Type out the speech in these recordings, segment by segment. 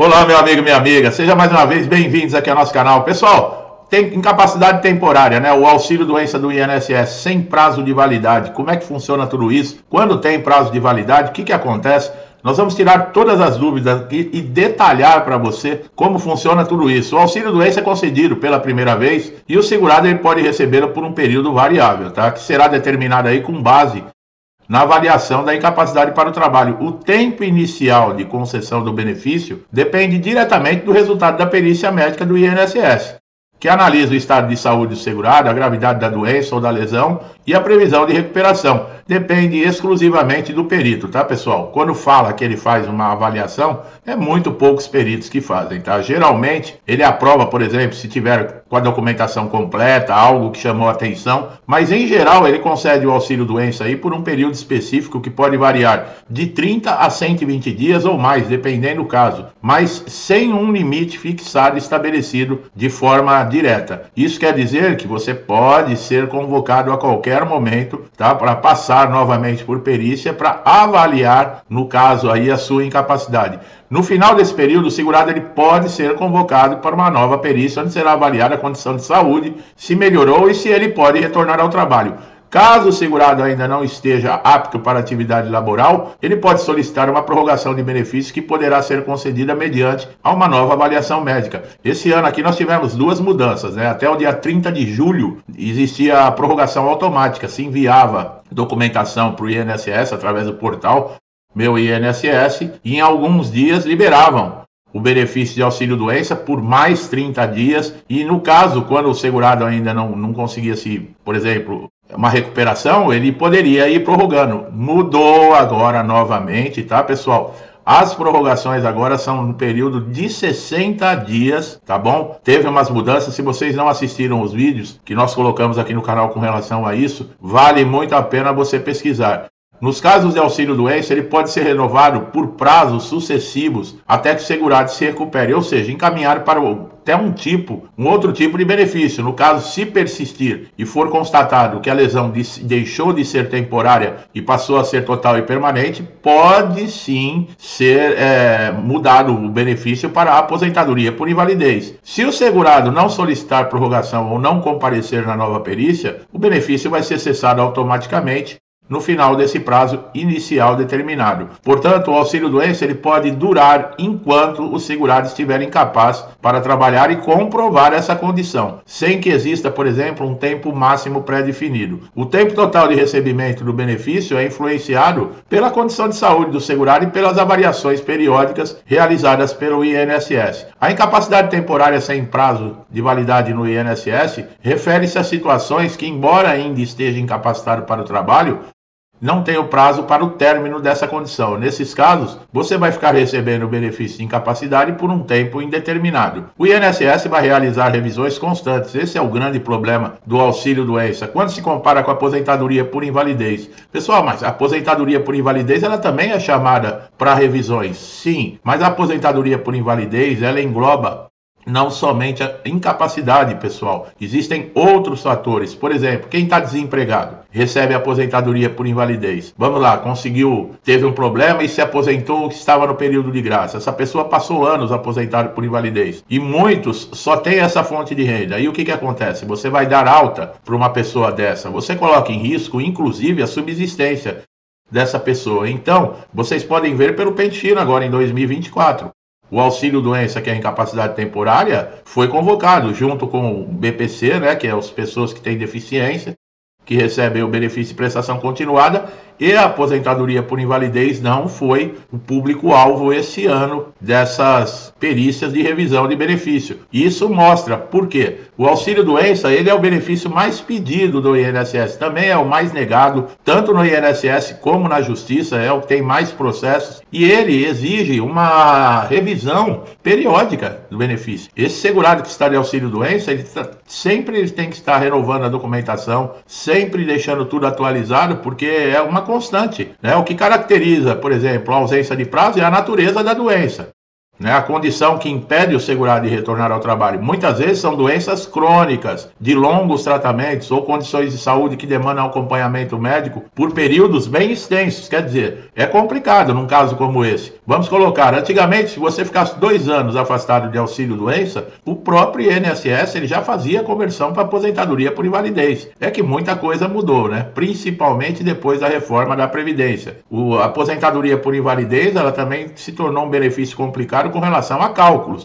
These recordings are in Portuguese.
Olá, meu amigo e minha amiga, seja mais uma vez bem-vindos aqui ao nosso canal. Pessoal, tem incapacidade temporária, né? O auxílio doença do INSS sem prazo de validade. Como é que funciona tudo isso? Quando tem prazo de validade, o que acontece? Nós vamos tirar todas as dúvidas aqui e detalhar para você como funciona tudo isso. O auxílio doença é concedido pela primeira vez e o segurado ele pode recebê-lo por um período variável, tá? Que será determinado aí com base na avaliação da incapacidade para o trabalho. O tempo inicial de concessão do benefício depende diretamente do resultado da perícia médica do INSS, que analisa o estado de saúde do segurado, a gravidade da doença ou da lesão e a previsão de recuperação. Depende exclusivamente do perito, tá, pessoal? Quando fala que ele faz uma avaliação, é muito poucos peritos que fazem, tá? Geralmente, ele aprova, por exemplo, se tiver com a documentação completa, algo que chamou a atenção, mas em geral ele concede o auxílio doença aí por um período específico que pode variar de 30 a 120 dias ou mais, dependendo do caso, mas sem um limite fixado e estabelecido de forma direta. Isso quer dizer que você pode ser convocado a qualquer momento, tá, para passar novamente por perícia para avaliar, no caso aí, a sua incapacidade. No final desse período, o segurado ele pode ser convocado para uma nova perícia, onde será avaliada a condição de saúde, se melhorou e se ele pode retornar ao trabalho. Caso o segurado ainda não esteja apto para atividade laboral, ele pode solicitar uma prorrogação de benefício que poderá ser concedida mediante a uma nova avaliação médica. Esse ano aqui nós tivemos duas mudanças, né? Até o dia 30 de julho existia a prorrogação automática, se enviava documentação para o INSS através do portal Meu INSS e em alguns dias liberavam o benefício de auxílio-doença por mais 30 dias e no caso, quando o segurado ainda não conseguia se, por exemplo, uma recuperação, ele poderia ir prorrogando. Mudou agora novamente, tá, pessoal? As prorrogações agora são no período de 60 dias, tá bom? Teve umas mudanças, se vocês não assistiram os vídeos que nós colocamos aqui no canal com relação a isso, vale muito a pena você pesquisar. Nos casos de auxílio-doença, ele pode ser renovado por prazos sucessivos até que o segurado se recupere, ou seja, encaminhar para até um outro tipo de benefício. No caso, se persistir e for constatado que a lesão deixou de ser temporária e passou a ser total e permanente, pode sim ser mudado o benefício para a aposentadoria por invalidez. Se o segurado não solicitar prorrogação ou não comparecer na nova perícia, o benefício vai ser cessado automaticamente no final desse prazo inicial determinado. Portanto, o auxílio-doença ele pode durar enquanto o segurado estiver incapaz para trabalhar e comprovar essa condição, sem que exista, por exemplo, um tempo máximo pré-definido. O tempo total de recebimento do benefício é influenciado pela condição de saúde do segurado e pelas avaliações periódicas realizadas pelo INSS. A incapacidade temporária sem prazo de validade no INSS refere-se a situações que, embora ainda esteja incapacitado para o trabalho, não tem o prazo para o término dessa condição. Nesses casos, você vai ficar recebendo o benefício de incapacidade por um tempo indeterminado. O INSS vai realizar revisões constantes. Esse é o grande problema do auxílio-doença, quando se compara com a aposentadoria por invalidez. Pessoal, mas a aposentadoria por invalidez, ela também é chamada para revisões. Sim, mas a aposentadoria por invalidez, ela engloba não somente a incapacidade, pessoal. Existem outros fatores. Por exemplo, quem está desempregado recebe aposentadoria por invalidez. Vamos lá, teve um problema e se aposentou, estava no período de graça. Essa pessoa passou anos aposentado por invalidez. E muitos só têm essa fonte de renda. E o que acontece? Você vai dar alta para uma pessoa dessa. Você coloca em risco, inclusive, a subsistência dessa pessoa. Então, vocês podem ver pelo pente fino agora em 2024. O auxílio-doença, que é a incapacidade temporária, foi convocado junto com o BPC, né, que é as pessoas que têm deficiência, que recebem o benefício de prestação continuada, e a aposentadoria por invalidez não foi o público-alvo esse ano dessas perícias de revisão de benefício. Isso mostra por quê? O auxílio-doença, ele é o benefício mais pedido do INSS, também é o mais negado, tanto no INSS como na Justiça, é o que tem mais processos, e ele exige uma revisão periódica do benefício. Esse segurado que está de auxílio-doença, sempre tem que estar renovando a documentação, sempre deixando tudo atualizado, porque é uma constante, né? O que caracteriza, por exemplo, a ausência de prazo é a natureza da doença. né, a condição que impede o segurado de retornar ao trabalho. Muitas vezes são doenças crônicas, de longos tratamentos ou condições de saúde que demandam acompanhamento médico por períodos bem extensos. Quer dizer, é complicado num caso como esse. Vamos colocar, antigamente, se você ficasse 2 anos afastado de auxílio-doença, o próprio INSS ele já fazia a conversão para aposentadoria por invalidez. É que muita coisa mudou, né? Principalmente depois da reforma da Previdência. A aposentadoria por invalidez, ela também se tornou um benefício complicado com relação a cálculos.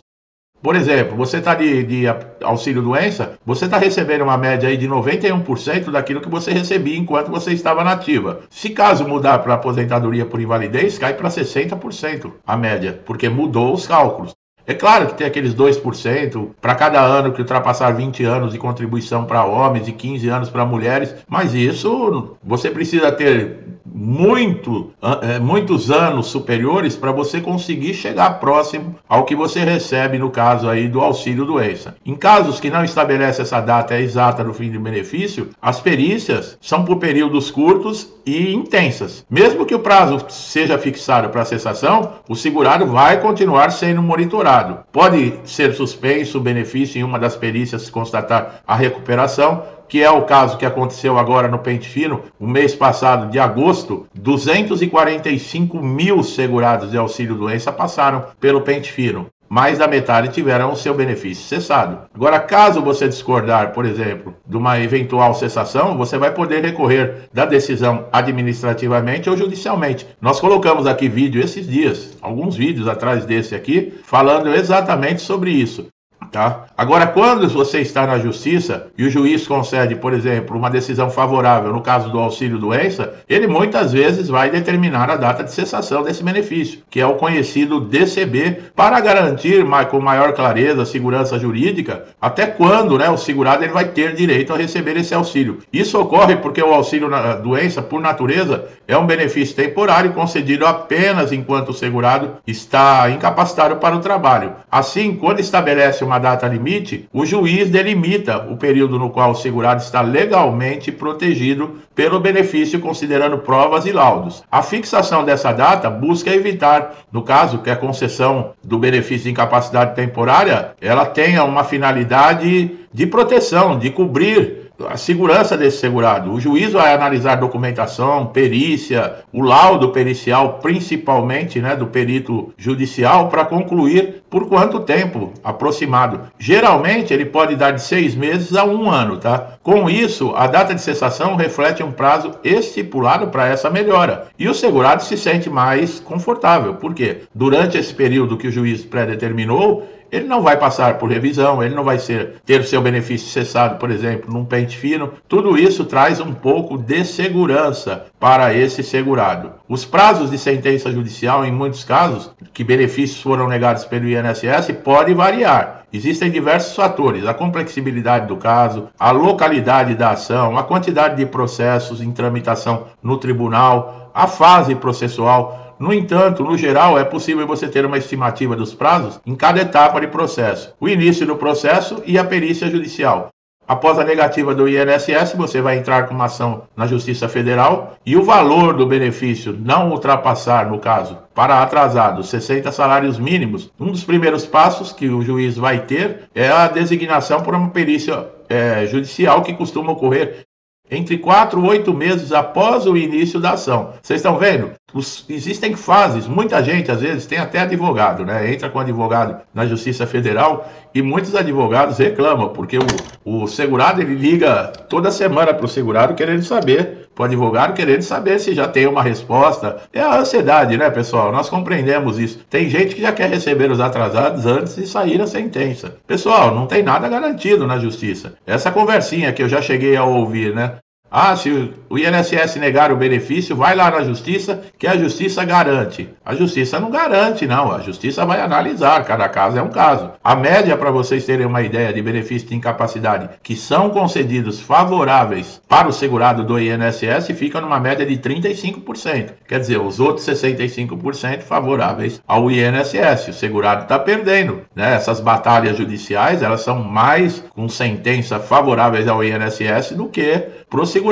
Por exemplo, você está de auxílio-doença, você está recebendo uma média aí de 91% daquilo que você recebia enquanto você estava na ativa. Se caso mudar para aposentadoria por invalidez, cai para 60% a média, porque mudou os cálculos. É claro que tem aqueles 2% para cada ano que ultrapassar 20 anos de contribuição para homens e 15 anos para mulheres, mas isso você precisa ter muitos anos superiores para você conseguir chegar próximo ao que você recebe no caso aí do auxílio-doença. Em casos que não estabelece essa data exata do fim do benefício, as perícias são por períodos curtos e intensas. Mesmo que o prazo seja fixado para a cessação, o segurado vai continuar sendo monitorado. Pode ser suspenso o benefício em uma das perícias se constatar a recuperação, que é o caso que aconteceu agora no Pente Fino, o mês passado de agosto, 245 mil segurados de auxílio-doença passaram pelo Pente Fino. Mais da metade tiveram o seu benefício cessado. Agora, caso você discordar, por exemplo, de uma eventual cessação, você vai poder recorrer da decisão administrativamente ou judicialmente. Nós colocamos aqui vídeo esses dias, alguns vídeos atrás desse aqui, falando exatamente sobre isso. Tá? Agora, quando você está na justiça e o juiz concede, por exemplo, uma decisão favorável no caso do auxílio-doença, ele muitas vezes vai determinar a data de cessação desse benefício, que é o conhecido DCB, para garantir com maior clareza, segurança jurídica, até quando, né, o segurado ele vai ter direito a receber esse auxílio. Isso ocorre porque o auxílio-doença, por natureza, é um benefício temporário concedido apenas enquanto o segurado está incapacitado para o trabalho. Assim, quando estabelece uma data limite, o juiz delimita o período no qual o segurado está legalmente protegido pelo benefício, considerando provas e laudos. A fixação dessa data busca evitar, no caso que a concessão do benefício de incapacidade temporária, ela tenha uma finalidade de proteção, de cobrir a segurança desse segurado. O juiz vai analisar documentação, perícia, o laudo pericial, principalmente, né, do perito judicial, para concluir por quanto tempo aproximado. Geralmente, ele pode dar de 6 meses a 1 ano, tá? Com isso, a data de cessação reflete um prazo estipulado para essa melhora. E o segurado se sente mais confortável. Por quê? Durante esse período que o juiz predeterminou, ele não vai passar por revisão, ele não vai ter seu benefício cessado, por exemplo, num pente fino. Tudo isso traz um pouco de segurança para esse segurado. Os prazos de sentença judicial, em muitos casos, que benefícios foram negados pelo INSS, podem variar. Existem diversos fatores: a complexibilidade do caso, a localidade da ação, a quantidade de processos em tramitação no tribunal, a fase processual. No entanto, no geral, é possível você ter uma estimativa dos prazos em cada etapa de processo: o início do processo e a perícia judicial. Após a negativa do INSS, você vai entrar com uma ação na Justiça Federal e o valor do benefício não ultrapassar, no caso, para atrasados, 60 salários mínimos. Um dos primeiros passos que o juiz vai ter é a designação por uma perícia judicial, que costuma ocorrer entre 4 e 8 meses após o início da ação. Vocês estão vendo? Existem fases. Muita gente, às vezes, tem até advogado, né? Entra com advogado na Justiça Federal e muitos advogados reclamam, porque o segurado, ele liga toda semana para o segurado querendo saber, para o advogado querendo saber se já tem uma resposta. É a ansiedade, né, pessoal? Nós compreendemos isso. Tem gente que já quer receber os atrasados antes de sair a sentença. Pessoal, não tem nada garantido na Justiça. Essa conversinha que eu já cheguei a ouvir, né? Ah, se o INSS negar o benefício, vai lá na Justiça, que a Justiça garante. A Justiça não garante, não. A Justiça vai analisar, cada caso é um caso. A média, para vocês terem uma ideia, de benefício de incapacidade que são concedidos favoráveis para o segurado do INSS, fica numa média de 35%. Quer dizer, os outros 65% favoráveis ao INSS. O segurado está perdendo, né? Essas batalhas judiciais, elas são mais com sentença favoráveis ao INSS do que para o segurado.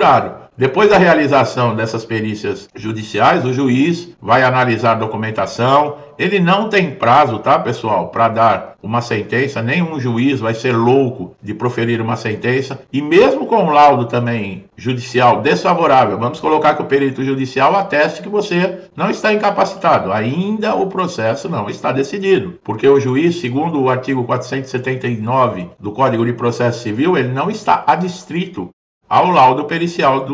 Depois da realização dessas perícias judiciais, o juiz vai analisar a documentação. Ele não tem prazo, tá, pessoal, para dar uma sentença. Nenhum juiz vai ser louco de proferir uma sentença. E mesmo com um laudo também judicial desfavorável, vamos colocar que o perito judicial ateste que você não está incapacitado. Ainda o processo não está decidido, porque o juiz, segundo o artigo 479 do Código de Processo Civil, ele não está adstrito ao laudo pericial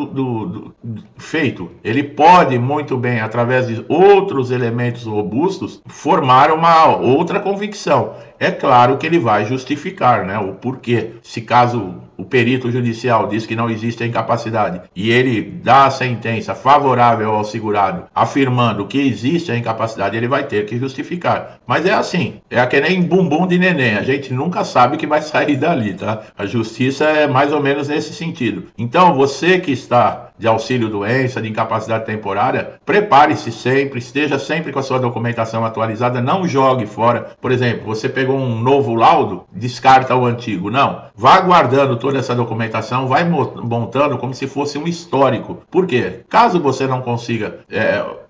feito. Ele pode muito bem, através de outros elementos robustos, formar uma outra convicção. É claro que ele vai justificar, né, o porquê. Se caso o perito judicial diz que não existe a incapacidade e ele dá a sentença favorável ao segurado, afirmando que existe a incapacidade, ele vai ter que justificar. Mas é assim, é que nem bumbum de neném, a gente nunca sabe o que vai sair dali, tá? A justiça é mais ou menos nesse sentido. Então, você que está de auxílio-doença, de incapacidade temporária, prepare-se sempre, esteja sempre com a sua documentação atualizada, não jogue fora. Por exemplo, você pegou um novo laudo, descarta o antigo. Não, vá guardando toda essa documentação, vai montando como se fosse um histórico. Por quê? Caso você não consiga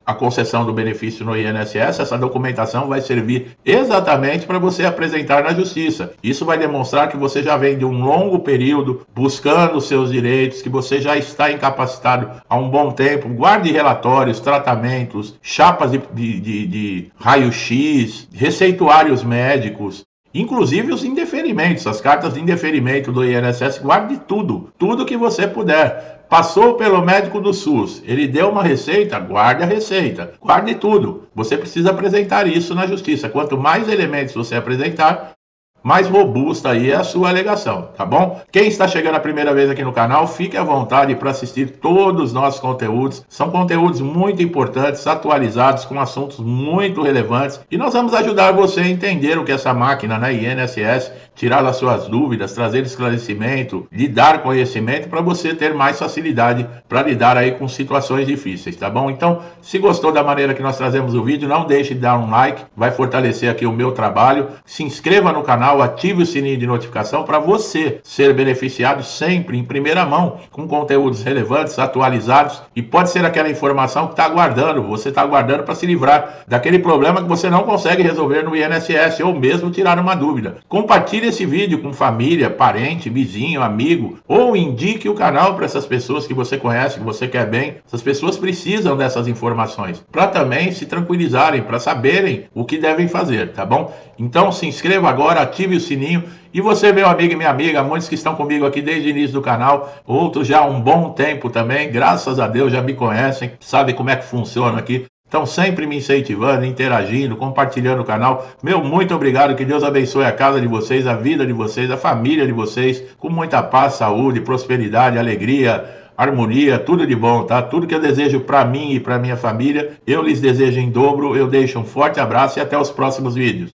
a concessão do benefício no INSS, essa documentação vai servir exatamente para você apresentar na justiça. Isso vai demonstrar que você já vem de um longo período buscando seus direitos, que você já está incapacitado há um bom tempo. Guarde relatórios, tratamentos, chapas de raio-x, receituários médicos, inclusive os indeferimentos, as cartas de indeferimento do INSS. Guarde tudo que você puder. Passou pelo médico do SUS, ele deu uma receita, guarde a receita, guarde tudo. Você precisa apresentar isso na justiça. Quanto mais elementos você apresentar, mais robusta aí é a sua alegação, tá bom? Quem está chegando a primeira vez aqui no canal, fique à vontade para assistir todos os nossos conteúdos. São conteúdos muito importantes, atualizados, com assuntos muito relevantes. E nós vamos ajudar você a entender o que é essa máquina, né, INSS, tirar as suas dúvidas, trazer esclarecimento, lhe dar conhecimento para você ter mais facilidade para lidar aí com situações difíceis, tá bom? Então, se gostou da maneira que nós trazemos o vídeo, não deixe de dar um like, vai fortalecer aqui o meu trabalho. Se inscreva no canal, ative o sininho de notificação para você ser beneficiado sempre em primeira mão com conteúdos relevantes, atualizados, e pode ser aquela informação que está aguardando, você está aguardando para se livrar daquele problema que você não consegue resolver no INSS ou mesmo tirar uma dúvida. Compartilhe esse vídeo com família, parente, vizinho, amigo, ou indique o canal para essas pessoas que você conhece, que você quer bem. Essas pessoas precisam dessas informações para também se tranquilizarem, para saberem o que devem fazer, tá bom? Então se inscreva agora, ative o sininho. E você, meu amigo e minha amiga, muitos que estão comigo aqui desde o início do canal, outros já há um bom tempo também, graças a Deus já me conhecem, sabem como é que funciona aqui. Estão sempre me incentivando, interagindo, compartilhando o canal. Meu, muito obrigado, que Deus abençoe a casa de vocês, a vida de vocês, a família de vocês, com muita paz, saúde, prosperidade, alegria, harmonia, tudo de bom, tá? Tudo que eu desejo para mim e para minha família, eu lhes desejo em dobro. Eu deixo um forte abraço e até os próximos vídeos.